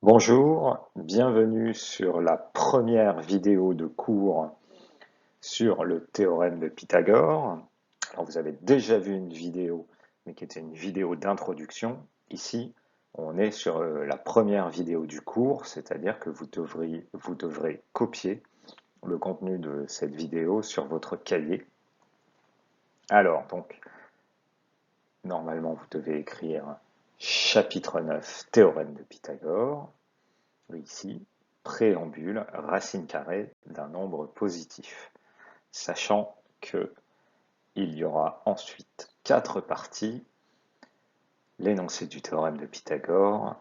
Bonjour, bienvenue sur la première vidéo de cours sur le théorème de Pythagore. Alors vous avez déjà vu une vidéo, mais qui était une vidéo d'introduction. Ici, on est sur la première vidéo du cours, c'est-à-dire que vous devrez copier le contenu de cette vidéo sur votre cahier. Alors, donc, normalement, vous devez écrire chapitre 9, théorème de Pythagore. Ici, préambule, racine carrée d'un nombre positif, sachant que il y aura ensuite 4 parties: l'énoncé du théorème de Pythagore,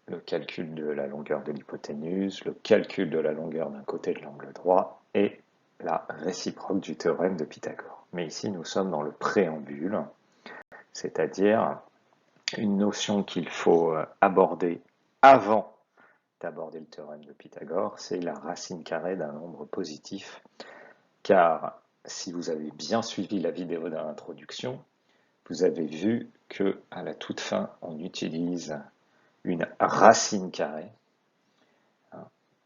le calcul de la longueur de l'hypoténuse, le calcul de la longueur d'un côté de l'angle droit et la réciproque du théorème de Pythagore. Mais ici, nous sommes dans le préambule, c'est-à-dire une notion qu'il faut aborder avant d'aborder le théorème de Pythagore, c'est la racine carrée d'un nombre positif, car si vous avez bien suivi la vidéo d'introduction, vous avez vu que à la toute fin, on utilise une racine carrée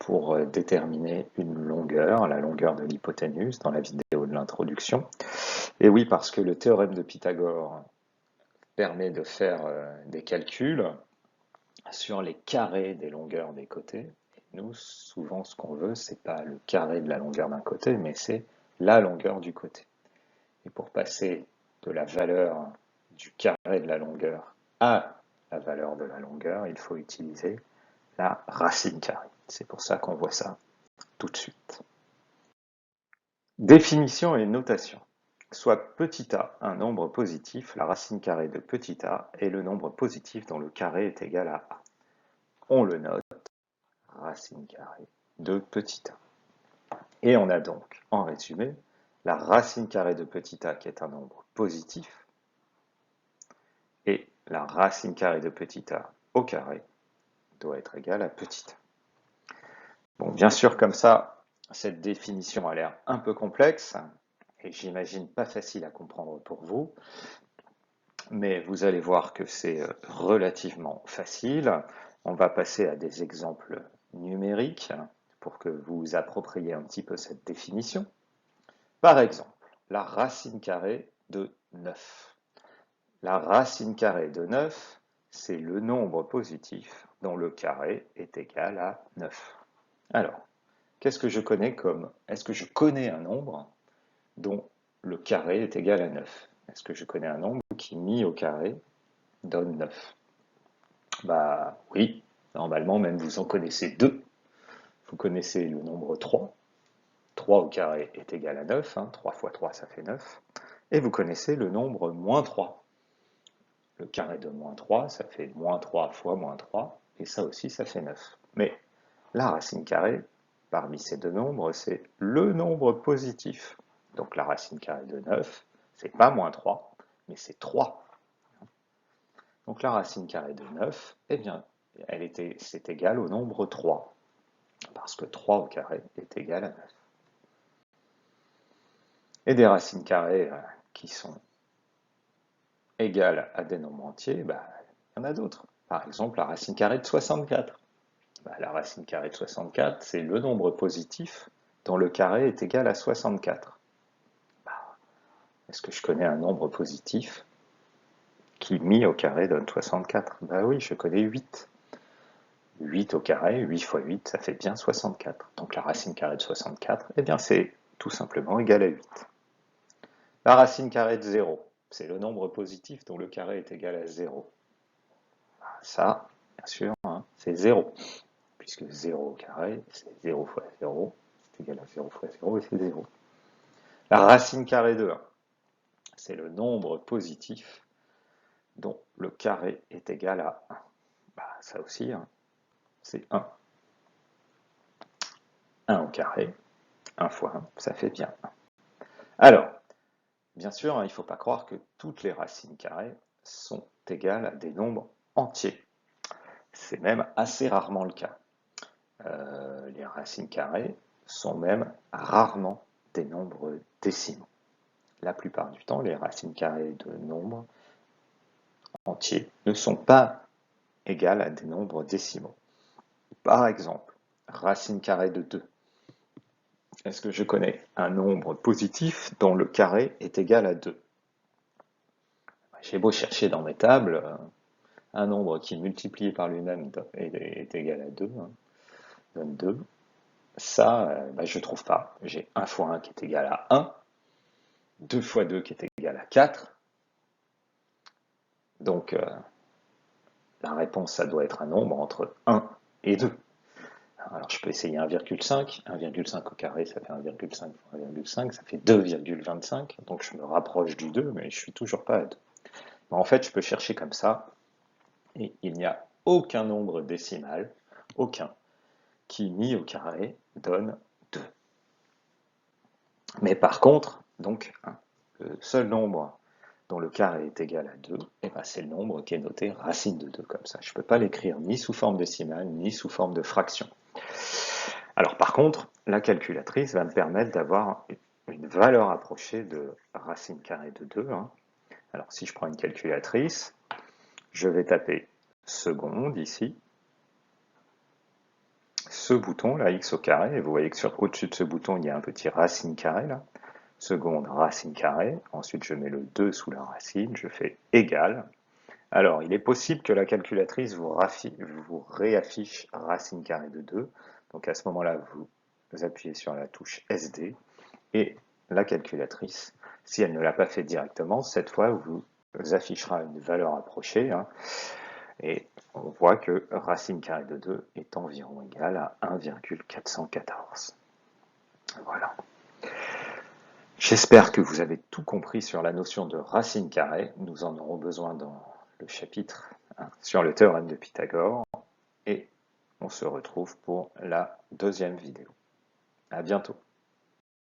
pour déterminer une longueur, la longueur de l'hypoténuse dans la vidéo de l'introduction. Et oui, parce que le théorème de Pythagore permet de faire des calculs sur les carrés des longueurs des côtés. Nous, souvent, ce qu'on veut, c'est pas le carré de la longueur d'un côté, mais c'est la longueur du côté. Et pour passer de la valeur du carré de la longueur à la valeur de la longueur, il faut utiliser la racine carrée. C'est pour ça qu'on voit ça tout de suite. Définition et notation. Soit petit a un nombre positif, la racine carrée de petit a est le nombre positif dont le carré est égal à a. On le note, racine carrée de petit a. Et on a donc, en résumé, la racine carrée de petit a qui est un nombre positif, et la racine carrée de petit a au carré doit être égale à petit a. Bon, bien sûr, comme ça, cette définition a l'air un peu complexe, et j'imagine pas facile à comprendre pour vous, mais vous allez voir que c'est relativement facile. On va passer à des exemples numériques pour que vous vous appropriez un petit peu cette définition. Par exemple, la racine carrée de 9. La racine carrée de 9, c'est le nombre positif dont le carré est égal à 9. Alors, qu'est-ce que je connais comme... Est-ce que je connais un nombre dont le carré est égal à 9? Est-ce que je connais un nombre qui, mis au carré, donne 9? Bah oui, normalement même vous en connaissez deux. Vous connaissez le nombre 3. 3 au carré est égal à 9, 3 fois 3 ça fait 9. Et vous connaissez le nombre moins 3. Le carré de moins 3, ça fait moins 3 fois moins 3, et ça aussi ça fait 9. Mais la racine carrée, parmi ces deux nombres, c'est le nombre positif. Donc la racine carrée de 9, c'est pas moins 3, mais c'est 3. Donc la racine carrée de 9, eh bien, c'est égal au nombre 3, parce que 3 au carré est égal à 9. Et des racines carrées qui sont égales à des nombres entiers, il y en a d'autres. Par exemple, la racine carrée de 64. La racine carrée de 64, c'est le nombre positif dont le carré est égal à 64. Est-ce que je connais un nombre positif qui, mis au carré, donne 64? Oui, je connais 8. 8 au carré, 8 fois 8, ça fait bien 64. Donc la racine carrée de 64, eh bien c'est tout simplement égal à 8. La racine carrée de 0, c'est le nombre positif dont le carré est égal à 0. Ça, bien sûr, c'est 0, puisque 0 au carré, c'est 0 fois 0, c'est égal à 0 fois 0 et c'est 0. La racine carrée de 1, c'est le nombre positif dont le carré est égal à 1. Ça aussi, c'est 1. 1 au carré, 1 fois 1, ça fait bien 1. Alors, bien sûr, il ne faut pas croire que toutes les racines carrées sont égales à des nombres entiers. C'est même assez rarement le cas. Les racines carrées sont même rarement des nombres décimaux. La plupart du temps, les racines carrées de nombres entiers ne sont pas égales à des nombres décimaux. Par exemple, racine carrée de 2. Est-ce que je connais un nombre positif dont le carré est égal à 2? J'ai beau chercher dans mes tables, un nombre qui multiplié par lui-même est égal à 2, hein, donne 2. Ça, je ne trouve pas. J'ai 1 fois 1 qui est égal à 1, 2 fois 2 qui est égal à 4. Donc, la réponse, ça doit être un nombre entre 1 et 2. Alors, je peux essayer 1,5. 1,5 au carré, ça fait 1,5 fois 1,5, ça fait 2,25. Donc, je me rapproche du 2, mais je ne suis toujours pas à 2. Mais en fait, je peux chercher comme ça, et il n'y a aucun nombre décimal, aucun, qui, mis au carré, donne 2. Mais par contre, donc, le seul nombre dont le carré est égal à 2, c'est le nombre qui est noté racine de 2, comme ça. Je ne peux pas l'écrire ni sous forme décimale, ni sous forme de fraction. Alors par contre, la calculatrice va me permettre d'avoir une valeur approchée de racine carrée de 2. Alors si je prends une calculatrice, je vais taper seconde ici, ce bouton, là, x au carré, et vous voyez que au-dessus de ce bouton, il y a un petit racine carré, là. Seconde, racine carrée, ensuite je mets le 2 sous la racine, je fais égal. Alors, il est possible que la calculatrice vous réaffiche racine carrée de 2. Donc à ce moment-là, vous appuyez sur la touche SD, et la calculatrice, si elle ne l'a pas fait directement, cette fois vous affichera une valeur approchée, et on voit que racine carrée de 2 est environ égale à 1,414. Voilà. J'espère que vous avez tout compris sur la notion de racine carrée. Nous en aurons besoin dans le chapitre sur le théorème de Pythagore. Et on se retrouve pour la deuxième vidéo. À bientôt.